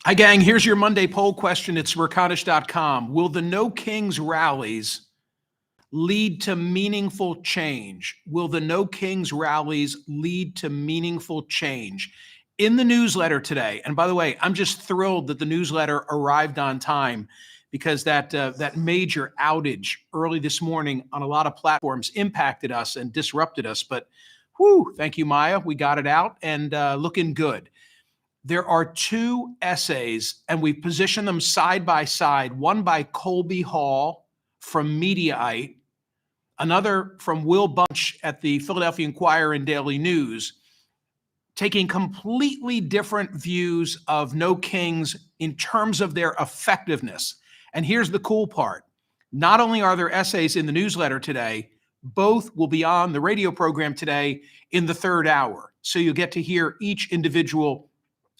Hi, gang. Here's your Monday poll question at Smerconish.com. Will the No Kings rallies lead to meaningful change? Will the No Kings rallies lead to meaningful change? In the newsletter today, and by the way, I'm just thrilled that the newsletter arrived on time because that major outage early this morning on a lot of platforms impacted us and disrupted us. But whew, thank you, Maya. We got it out and looking good. There are two essays, and we position them side by side, one by Colby Hall from Mediaite, another from Will Bunch at the Philadelphia Inquirer and Daily News, taking completely different views of No Kings in terms of their effectiveness. And here's the cool part. Not only are there essays in the newsletter today, both will be on the radio program today in the third hour. So you get to hear each individual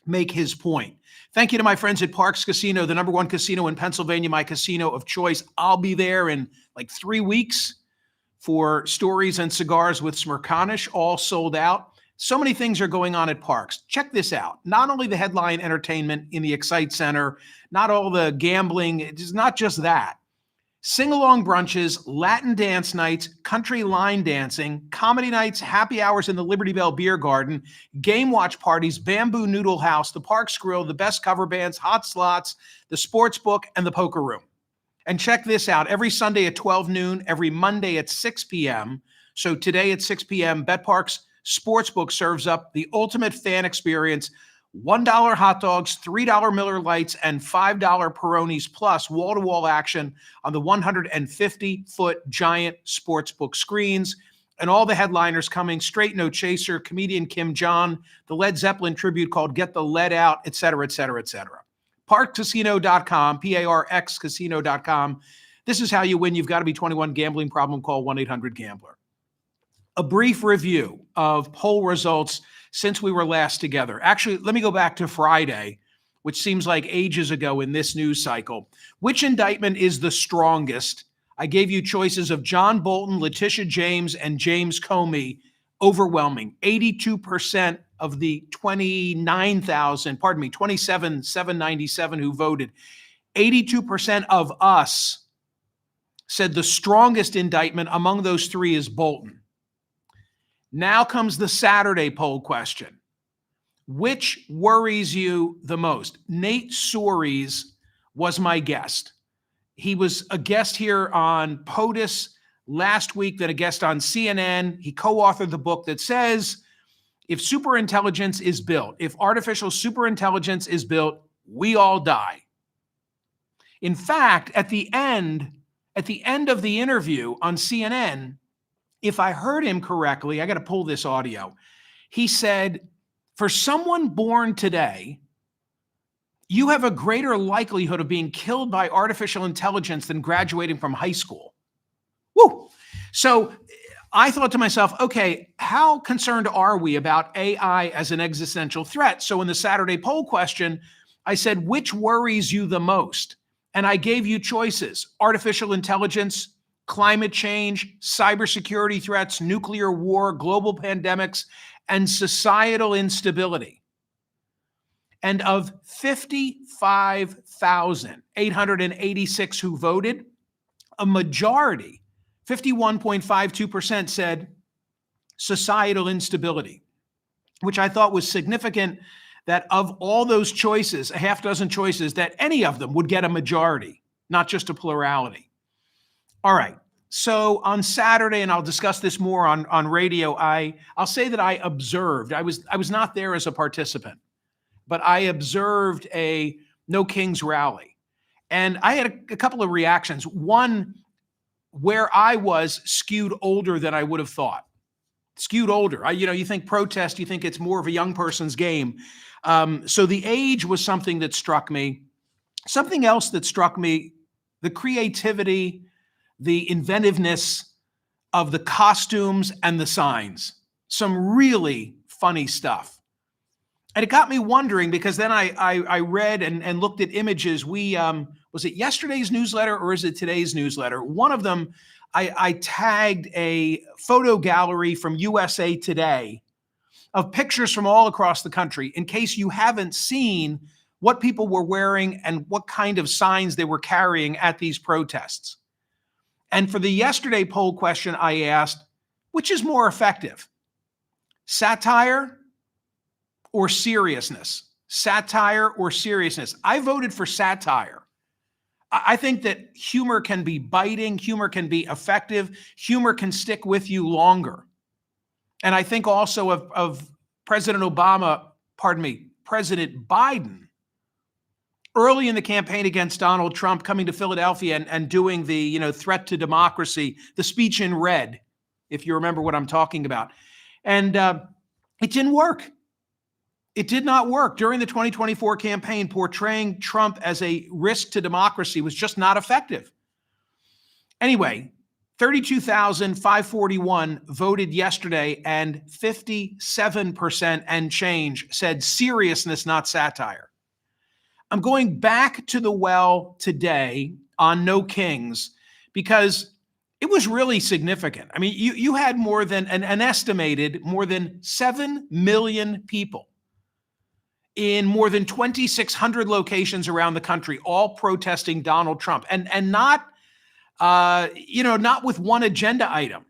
make his point. Thank you to my friends at Parks Casino, the #1 casino in Pennsylvania, my casino of choice. I'll be there in like 3 weeks for Stories and Cigars with Smerconish, all sold out. So many things are going on at Parks. Check this out. Not only the headline entertainment in the Excite Center, not all the gambling, it's not just that. Sing-along brunches, Latin dance nights, country line dancing, comedy nights, happy hours in the Liberty Bell Beer Garden, game watch parties, Bamboo Noodle House, the Parks Grill, the best cover bands, hot slots, the sports book, and the poker room. And check this out. Every Sunday at 12 noon, every Monday at 6 p.m. So today at 6 p.m., BetParks Sportsbook serves up the ultimate fan experience. $1 hot dogs, $3 Miller Lights, and $5 Peronis, plus wall-to-wall action on the 150-foot giant sportsbook screens. And all the headliners coming, Straight No Chaser, comedian Kim John, the Led Zeppelin tribute called Get the Lead Out, et cetera, et cetera, et cetera. Parkcasino.com, PARXcasino.com. This is how you win. You've got to be 21. Gambling problem, call 1-800-GAMBLER. A brief review of poll results since we were last together. Actually, let me go back to Friday, which seems like ages ago in this news cycle. Which indictment is the strongest? I gave you choices of John Bolton, Letitia James, and James Comey. Overwhelming. 82% of the 27,797 who voted. 82% of us said the strongest indictment among those three is Bolton. Now comes the Saturday poll question. Which worries you the most? Nate Soares was my guest. He was a guest here on POTUS last week, then a guest on CNN. He co-authored the book that says, if superintelligence is built, if artificial superintelligence is built, we all die. In fact, at the end of the interview on CNN, if I heard him correctly, I got to pull this audio. He said, for someone born today, you have a greater likelihood of being killed by artificial intelligence than graduating from high school. Woo! So I thought to myself, okay, how concerned are we about AI as an existential threat? So in the Saturday poll question, I said, which worries you the most? And I gave you choices: artificial intelligence, climate change, cybersecurity threats, nuclear war, global pandemics, and societal instability. And of 55,886 who voted, a majority, 51.52%, said societal instability, which I thought was significant, that of all those choices, a half dozen choices, that any of them would get a majority, not just a plurality. All right. So on Saturday, and I'll discuss this more on radio, I'll say that I observed. I was not there as a participant, but I observed a No Kings rally. And I had a couple of reactions. One, where I was skewed older than I would have thought. Skewed older. You think protest, you think it's more of a young person's game. So the age was something that struck me. Something else that struck me, the creativity, the inventiveness of the costumes and the signs. Some really funny stuff. And it got me wondering, because then I read and looked at images. Was it yesterday's newsletter or is it today's newsletter? One of them, I tagged a photo gallery from USA Today of pictures from all across the country, in case you haven't seen what people were wearing and what kind of signs they were carrying at these protests. And for the yesterday poll question, I asked, which is more effective, satire or seriousness? Satire or seriousness? I voted for satire. I think that humor can be biting, humor can be effective, humor can stick with you longer. And I think also of President Biden, early in the campaign against Donald Trump, coming to Philadelphia and doing the, threat to democracy, the speech in red, if you remember what I'm talking about. And it didn't work. It did not work. During the 2024 campaign, portraying Trump as a risk to democracy was just not effective. Anyway, 32,541 voted yesterday, and 57% and change said seriousness, not satire. I'm going back to the well today on No Kings because it was really significant. I mean, you had more than an estimated more than 7 million people in more than 2,600 locations around the country, all protesting Donald Trump, and not, not with one agenda item.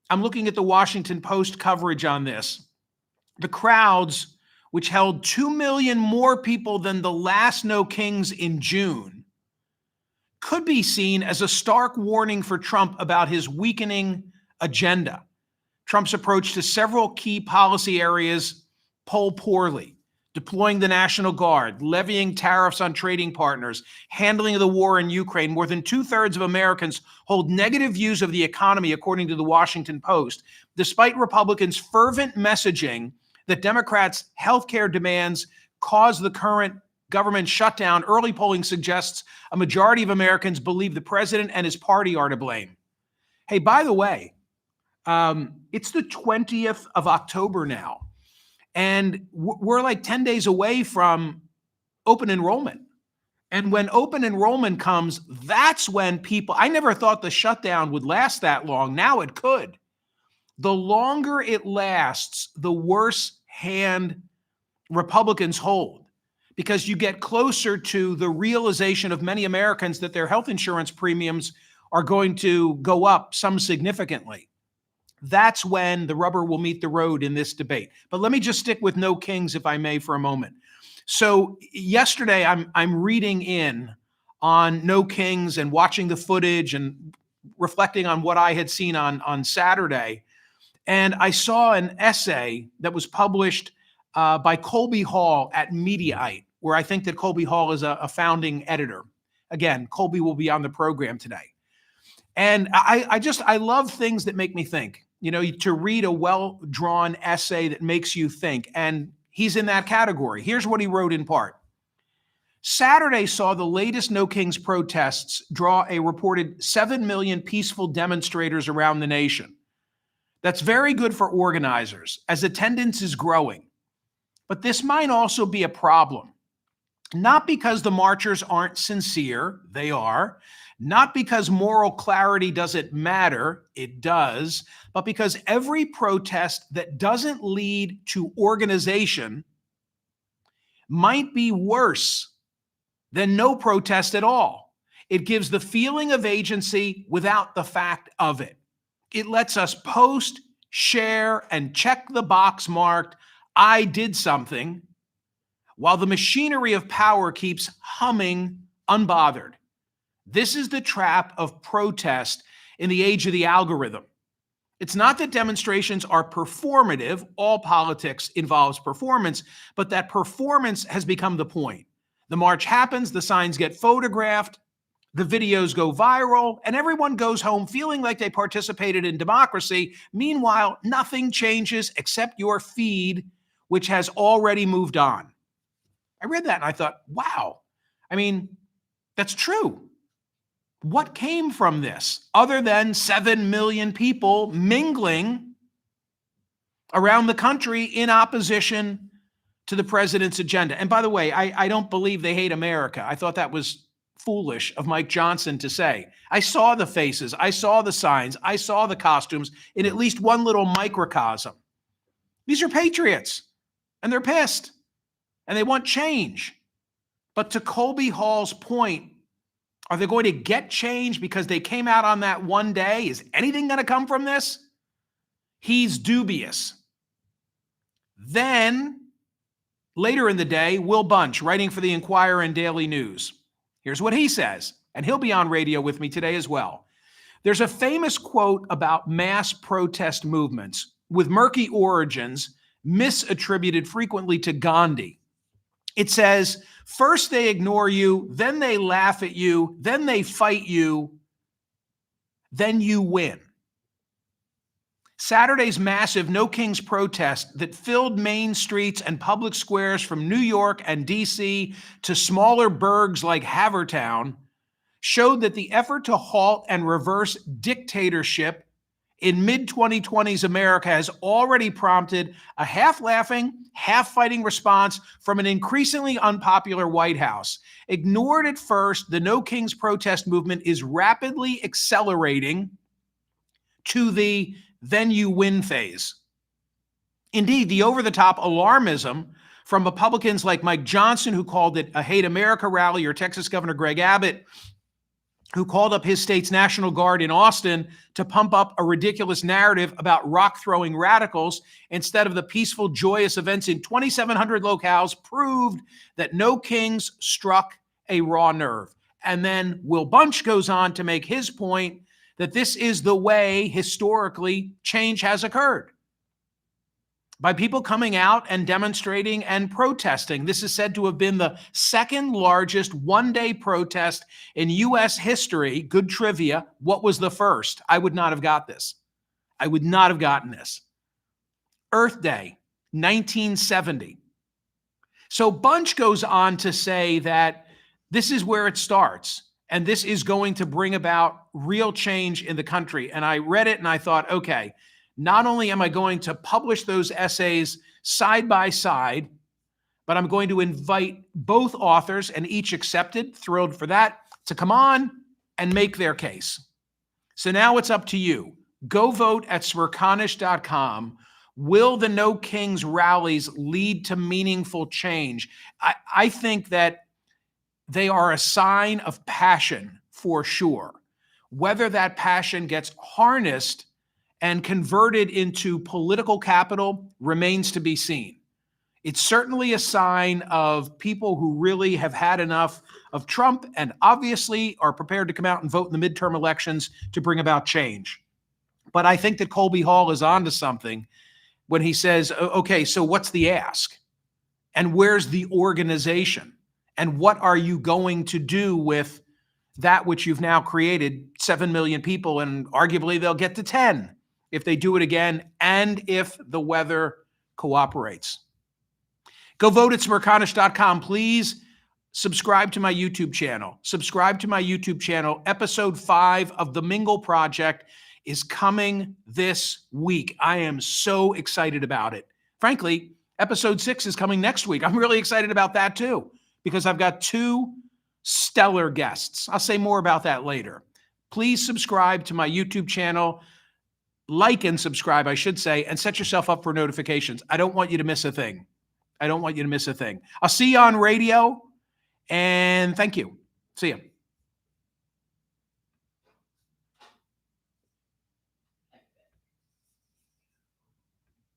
I'm looking at the Washington Post coverage on this. The crowds, which held 2 million more people than the last No Kings in June, could be seen as a stark warning for Trump about his weakening agenda. Trump's approach to several key policy areas poll poorly: deploying the National Guard, levying tariffs on trading partners, handling of the war in Ukraine. More than 2/3 of Americans hold negative views of the economy, according to the Washington Post, despite Republicans' fervent messaging that Democrats' healthcare demands cause the current government shutdown. Early polling suggests a majority of Americans believe the president and his party are to blame. Hey, by the way, it's the 20th of October now. And we're like 10 days away from open enrollment. And when open enrollment comes, that's when I never thought the shutdown would last that long. Now it could. The longer it lasts, the worse hand Republicans hold, because you get closer to the realization of many Americans that their health insurance premiums are going to go up, some significantly. That's when the rubber will meet the road in this debate. But let me just stick with No Kings, if I may, for a moment. So yesterday, I'm reading in on No Kings and watching the footage and reflecting on what I had seen on Saturday. And I saw an essay that was published by Colby Hall at Mediaite, where I think that Colby Hall is a founding editor. Again, Colby will be on the program today. And I love things that make me think. To read a well-drawn essay that makes you think. And he's in that category. Here's what he wrote in part. Saturday saw the latest No Kings protests draw a reported 7 million peaceful demonstrators around the nation. That's very good for organizers, as attendance is growing. But this might also be a problem. Not because the marchers aren't sincere, they are. Not because moral clarity doesn't matter, it does, but because every protest that doesn't lead to organization might be worse than no protest at all. It gives the feeling of agency without the fact of it. It lets us post, share, and check the box marked, I did something, while the machinery of power keeps humming unbothered. This is the trap of protest in the age of the algorithm. It's not that demonstrations are performative. All politics involves performance, but that performance has become the point. The march happens, the signs get photographed, the videos go viral, and everyone goes home feeling like they participated in democracy. Meanwhile, nothing changes except your feed, which has already moved on. I read that and I thought, wow, that's true. What came from this other than 7 million people mingling around the country in opposition to the president's agenda? And by the way, I don't believe they hate America. I thought that was foolish of Mike Johnson to say. I saw the faces, I saw the signs, I saw the costumes in at least one little microcosm. These are patriots, and they're pissed. and they want change. But to Colby Hall's point, are they going to get change because they came out on that one day? Is anything going to come from this? He's dubious. Then, later in the day, Will Bunch, writing for the Inquirer and Daily News. Here's what he says, and he'll be on radio with me today as well. There's a famous quote about mass protest movements with murky origins, misattributed frequently to Gandhi. It says, first they ignore you, then they laugh at you, then they fight you, then you win. Saturday's massive No Kings protest that filled main streets and public squares from New York and D.C. to smaller burgs like Havertown showed that the effort to halt and reverse dictatorship in mid-2020s America has already prompted a half-laughing, half-fighting response from an increasingly unpopular White House. Ignored at first, the No Kings protest movement is rapidly accelerating to the then you win phase. Indeed, the over-the-top alarmism from Republicans like Mike Johnson, who called it a Hate America rally, or Texas Governor Greg Abbott, who called up his state's National Guard in Austin to pump up a ridiculous narrative about rock-throwing radicals instead of the peaceful, joyous events in 2,700 locales, proved that No Kings struck a raw nerve. And then Will Bunch goes on to make his point that this is the way, historically, change has occurred. By people coming out and demonstrating and protesting. This is said to have been the second largest one-day protest in U.S. history. Good trivia. What was the first? I would not have got this. I would not have gotten this. Earth Day, 1970. So Bunch goes on to say that this is where it starts, and this is going to bring about real change in the country. And I read it and I thought, okay, not only am I going to publish those essays side by side, but I'm going to invite both authors, and each accepted, thrilled for that, to come on and make their case. So now it's up to you. Go vote at Smerconish.com. Will the No Kings rallies lead to meaningful change? I think that they are a sign of passion for sure. Whether that passion gets harnessed and converted into political capital remains to be seen. It's certainly a sign of people who really have had enough of Trump and obviously are prepared to come out and vote in the midterm elections to bring about change. But I think that Colby Hall is onto something when he says, okay, so what's the ask? And where's the organization? And what are you going to do with that which you've now created, 7 million people, and arguably they'll get to 10 if they do it again and if the weather cooperates. Go vote at Smerconish.com. Please subscribe to my YouTube channel. Subscribe to my YouTube channel. Episode 5 of The Mingle Project is coming this week. I am so excited about it. Frankly, episode 6 is coming next week. I'm really excited about that too, because I've got 2 stellar guests. I'll say more about that later. Please subscribe to my YouTube channel. Like and subscribe, I should say, and set yourself up for notifications. I don't want you to miss a thing. I don't want you to miss a thing. I'll see you on radio, and thank you. See you.